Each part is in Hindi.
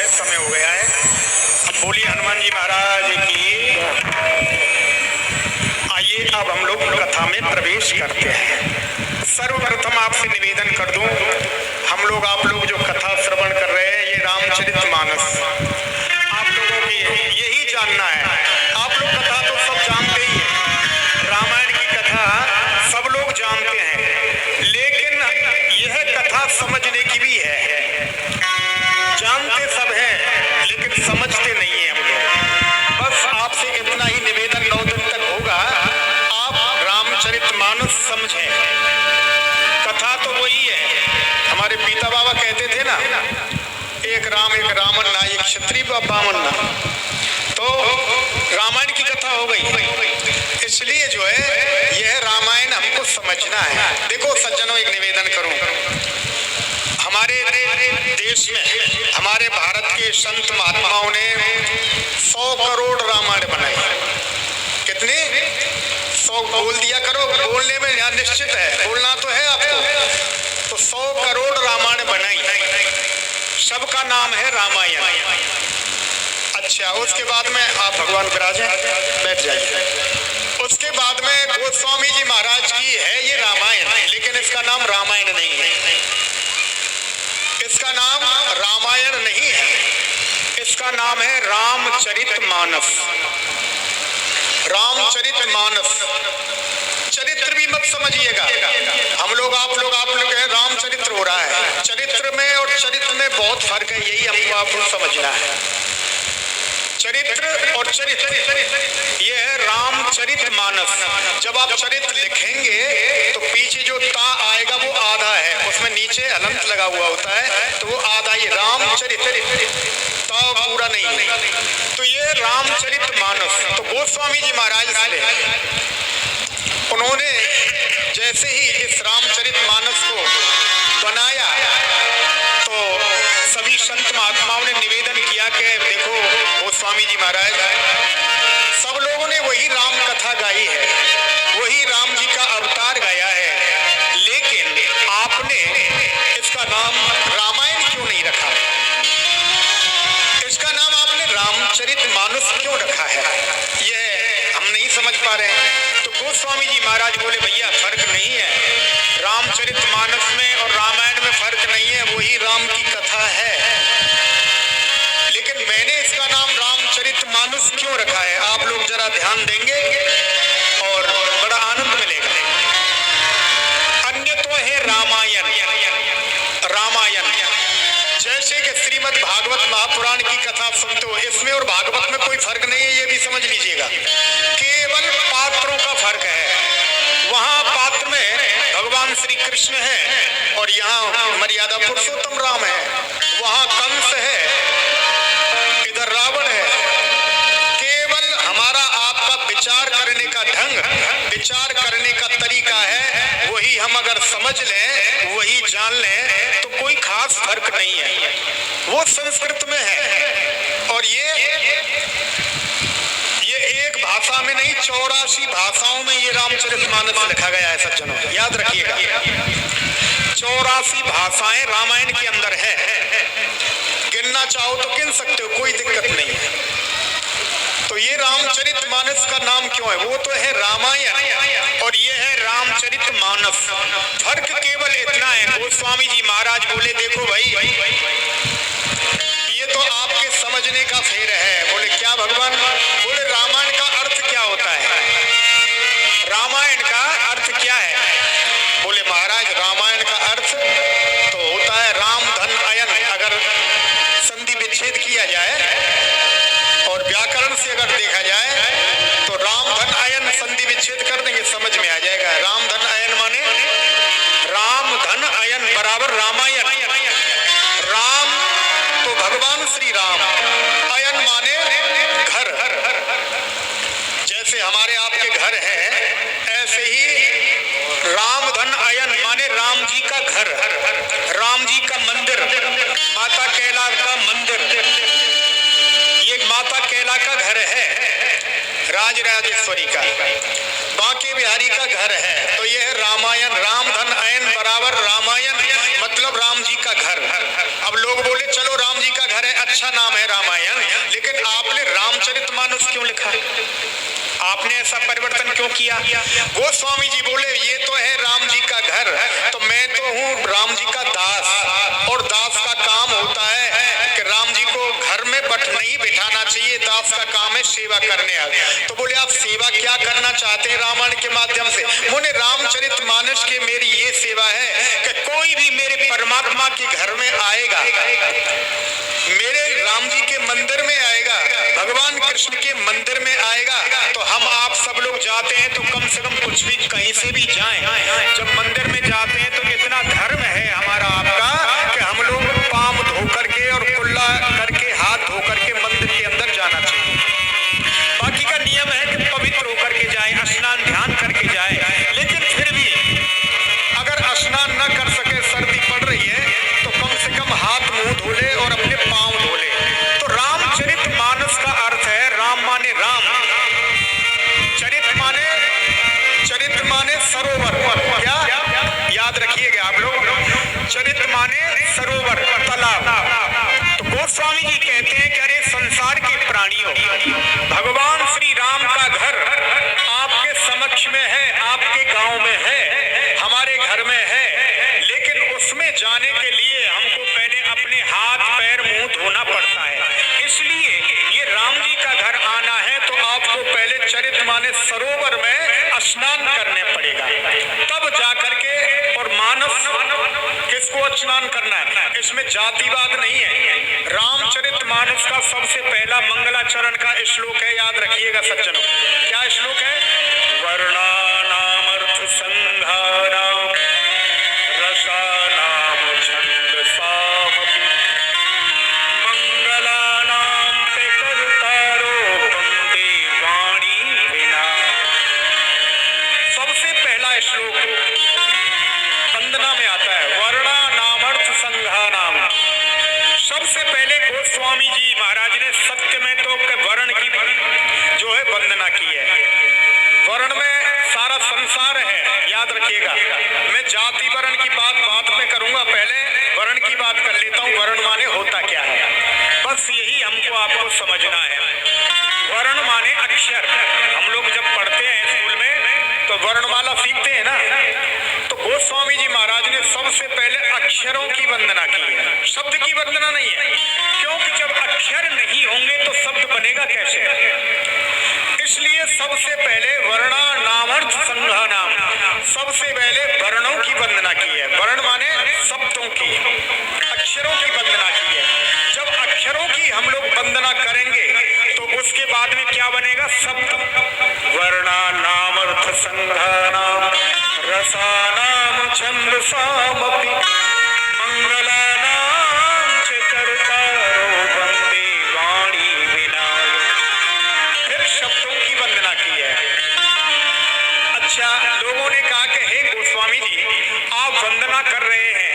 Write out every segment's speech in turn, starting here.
समय हो गया है। अब बोलिए हनुमान जी महाराज की। आइए अब हम लोग कथा में प्रवेश करते हैं। सर्वप्रथम आपसे निवेदन कर दूं, हम लोग आप लोग जो कथा श्रवण कर रहे हैं ये रामचरितमानस, आप लोगों की यही जानना है। आप लोग कथा तो सब जानते ही हैं, रामायण की कथा सब लोग जानते हैं, लेकिन यह कथा समझने की भी है। जानते सब हैं लेकिन समझते नहीं है हम लोग। बस आपसे इतना ही निवेदन 9 दिन तक होगा, आप रामचरितमानस समझें। कथा तो वही है, हमारे पिता बाबा कहते थे ना, एक राम एक रावण ना, एक क्षत्रिय बामन ना। तो रामायण की कथा हो गई, इसलिए जो है यह रामायण हमको समझना है। देखो सज्जनों, एक निवेदन करूं, हमारे देश में हमारे भारत के संत महात्माओं ने 100 करोड़ रामायण बनाई। कितने? 100 बोल दिया करो, बोलने में यहाँ निश्चित है, बोलना तो है आपको। तो 100 करोड़ रामायण बनाई, सबका नाम है रामायण। अच्छा, उसके बाद में आप भगवान विराजे, बैठ जाइए। उसके बाद में गोस्वामी जी महाराज की है ये रामायण, लेकिन इसका नाम रामायण नहीं है, इसका नाम रामायण नहीं है, इसका नाम है रामचरितमानस। रामचरितमानस, चरित्र भी मत समझिएगा। हम लोग आप लोग हैं रामचरित्र हो रहा है, चरित्र में और चरित्र में बहुत फर्क है, यही हमको आपको समझना है। चरित्र और चरित्र, ये है रामचरितमानस। जब आप चरित्र लिखेंगे तो पीछे जो ता आएगा वो आधा है, उसमें नीचे अलंत लगा हुआ होता है, तो वो आधा ही रामचरित्र, ता पूरा नहीं। तो ये रामचरितमानस। तो गोस्वामी जी महाराज से उन्होंने जैसे ही इस रामचरितमानस को बनाया तो सभी संत महात्माओं ने निवेदन किया कि देखो गोस्वामी जी महाराज, सब लोगों ने वही राम कथा गाई है, वही राम जी का अवतार गाया है, लेकिन आपने इसका नाम रामायण क्यों नहीं रखा? इसका नाम आपने रामचरितमानस क्यों रखा है? यह हम नहीं समझ पा रहे हैं। तो गोस्वामी जी महाराज बोले भैया फर्क नहीं है, रामचरितमानस में और रामायण में फर्क नहीं है, वही राम की कथा है, लेकिन मैंने इसका नाम रामचरितमानस क्यों रखा है? आप लोग जरा ध्यान देंगे और बड़ा आनंद मिलेगा। अन्य तो है रामायण, रामायण जैसे कि श्रीमद् भागवत महापुराण की कथा सुनते हो, इसमें और भागवत में कोई फर्क नहीं है, ये भी समझ लीजिएगा, केवल पात्रों का फर्क है। वहां पात्र में भगवान श्री कृष्ण है और यहाँ मर्यादा पुरुषोत्तम राम है, वहां कंस है, इधर रावण है। केवल हमारा आपका विचार करने का ढंग, विचार करने का तरीका है, वही हम अगर समझ लें, वही जान लें तो कोई खास फर्क नहीं है। वो संस्कृत में है और ये एक भाषा में नहीं, 84 भाषाओं में ये रामचरितमानस लिखा गया है सज्जनों, याद रखिएगा। 84 भाषाएं रामायण के अंदर है, गिनना चाहो तो गिन सकते हो, कोई दिक्कत नहीं है। तो ये रामचरितमानस का नाम क्यों है? वो तो है रामायण और ये है रामचरितमानस। फर्क केवल इतना है। गोस्वामी जी महाराज बोले देखो भाई, ये तो आपके समझने का फेर है। बोले क्या भगवान? बोले रामायण का अर्थ क्या होता है? रामायण का अर्थ क्या है? बोले महाराज रामायण का अर्थ तो होता है राम धन अयन। अगर संधि विच्छेद किया जाए और व्याकरण से अगर देखा जाए तो राम धन अयन संधि विच्छेद कर देंगे, समझ में आ जाएगा। राम धन अयन माने राम धन अयन बराबर रामायण। राम तो भगवान श्री राम, अयन माने घर, जैसे हमारे आपके घर है ऐसे ही राम धन अयन माने राम जी का घर, राम जी का मंदिर, माता कैला का मंदिर, ये माता कैला का घर है, राजराजेश्वरी का, बांके बिहारी का घर है। तो यह रामायण, राम धन अयन बराबर रामायण मतलब राम जी का घर। अब लोग बोले चलो राम जी का घर है, अच्छा नाम है रामायण, लेकिन आपने रामचरितमानस क्यों लिखा? आपने ऐसा परिवर्तन क्यों किया? गोस्वामी जी बोले ये तो है राम जी का घर, तो मैं तो हूँ राम जी का दास, और दास का काम होता है कि राम जी को घर में नहीं बिठाना चाहिए, दास का काम है सेवा करने आए। तो बोले आप सेवा क्या करना चाहते हैं रामायण के माध्यम से? बोले रामचरितमानस के मेरी ये सेवा है कि कोई भी मेरे परमात्मा के घर में आएगा, मेरे राम जी के मंदिर में आएगा, भगवान कृष्ण के मंदिर में आएगा, तो हम आप सब लोग जाते हैं तो कम से कम कुछ भी कहीं से भी जाएं, जब मंदिर में जाते हैं तो इतना धर्म है हमारा आपका कि हम लोग पाँव धो करके और कुल्ला करके हाथ धो करके मंदिर के अंदर जाना चाहिए। बाकी का नियम है कि पवित्र होकर के जाए, स्नान ध्यान करके जाए, लेकिन फिर भी अगर स्नान न कर सके, सर्दी पड़ रही है, तो कम से कम हाथ मुंह धो ले और अपने पांव धो ले। तो रामचरितमानस का अर्थ है राम माने राम, चरित माने सरोवर, क्या याद रखिएगा आप लोग, चरित माने सरोवर, तालाब। तो गोस्वामी जी कहते हैं कि अरे संसार के प्राणियों, भगवान श्री राम का घर आपके समक्ष में है, आपके गांव में है, हमारे घर में है, लेकिन उसमें जाने के लिए हमको पहले अपने हाथ पैर मुंह धोना पड़ता है। इसलिए ये राम जी का घर आना है तो आपको पहले चरित माने सरोवर में स्नान करने पड़ेगा, तब जाकर के। और मानस किसको स्नान करना है, इसमें जातिवाद नहीं है। रामचरितमानस का सबसे पहला मंगलाचरण का श्लोक है, याद रखिएगा सज्जनों, क्या श्लोक है? वर्णानामर्थ संघानाम रसानाम छंदसामपि मंगलानाम ते कर्तारो वंदे वाणी विनायक। सबसे पहला श्लोक वंदना में आता है, वर्णानामर्थ संघानाम। सबसे पहले गोस्वामी जी महाराज ने सत्य में तो वर्ण की जो है वंदना की है। वर्ण में सारा संसार है, याद रखिएगा। मैं जाति वर्ण की बात बाद में करूंगा, पहले वर्ण की बात कर लेता हूँ। वर्ण माने होता क्या है, बस यही हमको आपको समझना है। वर्ण माने अक्षर। हम लोग जब पढ़ते हैं स्कूल में तो वर्णमाला सीखते हैं ना, तो गोस्वामी जी महाराज ने सबसे पहले अक्षरों की वंदना की है, शब्द की वंदना नहीं है, क्योंकि जब अक्षर नहीं होंगे तो शब्द बनेगा कैसे? इसलिए सबसे पहले वर्णानामर्थ संघानाम, सबसे पहले वर्णों की वंदना की है। वर्ण माने शब्दों की, अक्षरों की वंदना की है। जब अक्षरों की हम लोग वंदना करेंगे तो उसके बाद में क्या बनेगा? शब्द। वर्णानामर्थ संघानाम रसानाम छंदसामपि मंगलानाम च कर्तारो वंदे वाणी विनायक। फिर शब्दों की वंदना की है। अच्छा, लोगों ने कहा कि हे गोस्वामी जी, आप वंदना कर रहे हैं,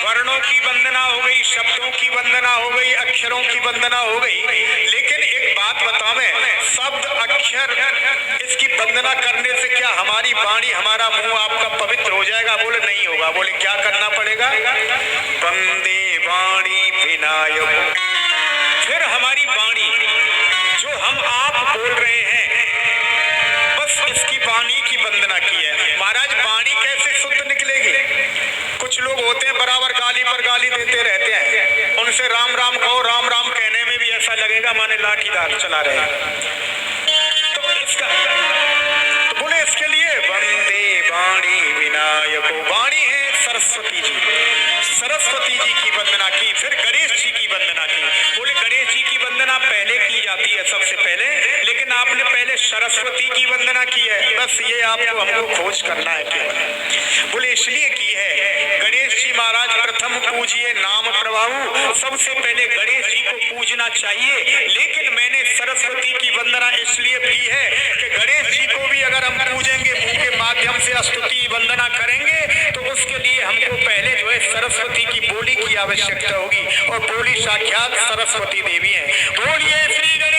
वर्णों की वंदना हो गई, शब्दों की वंदना हो गई, अक्षरों की वंदना हो गई, लेकिन एक बात बतावें, शब्द अक्षर इसकी वंदना करने से क्या हमारी वाणी, हमारा मुंह आपका पवित्र हो जाएगा? बोले नहीं होगा। बोले क्या करना पड़ेगा? वंदे वाणी विनायक। फिर हमारी वाणी जो हम आप बोल रहे हैं, बस इसकी वाणी की वंदना की है। महाराज वाणी कैसे शुद्ध निकलेगी? कुछ लोग होते हैं बराबर गाली पर गाली देते रहते हैं, उनसे राम राम कहो, राम राम कहने में भी ऐसा लगेगा माने लाठीदार चला रहे हैं। तो इसका तो बोले इसके लिए वंदे वाणी विनायक। वाणी है सरस्वती जी, सरस्वती जी की वंदना की। फिर गणेश जी की वंदना की। बोले गणेश जी की वंदना पहले की जाती है सबसे पहले, लेकिन आपने पहले सरस्वती की वंदना की है। बस ये आपको हमको खोज करना है केवल। बोले इसलिए की है, गणेश जी महाराज प्रथम पूजिए नाम प्रभाऊ, सबसे पहले गणेश जी को पूजना चाहिए। लेकिन मैंने सरस्वती की वंदना इसलिए की है कि गणेश जी को भी अगर हम पूजेंगे, मुंह के माध्यम से स्तुति वंदना करेंगे, तो उसके लिए हमको पहले जो है सरस्वती की बोली की आवश्यकता होगी, और बोली साक्षात सरस्वती देवी है। बोलिए श्री गणेश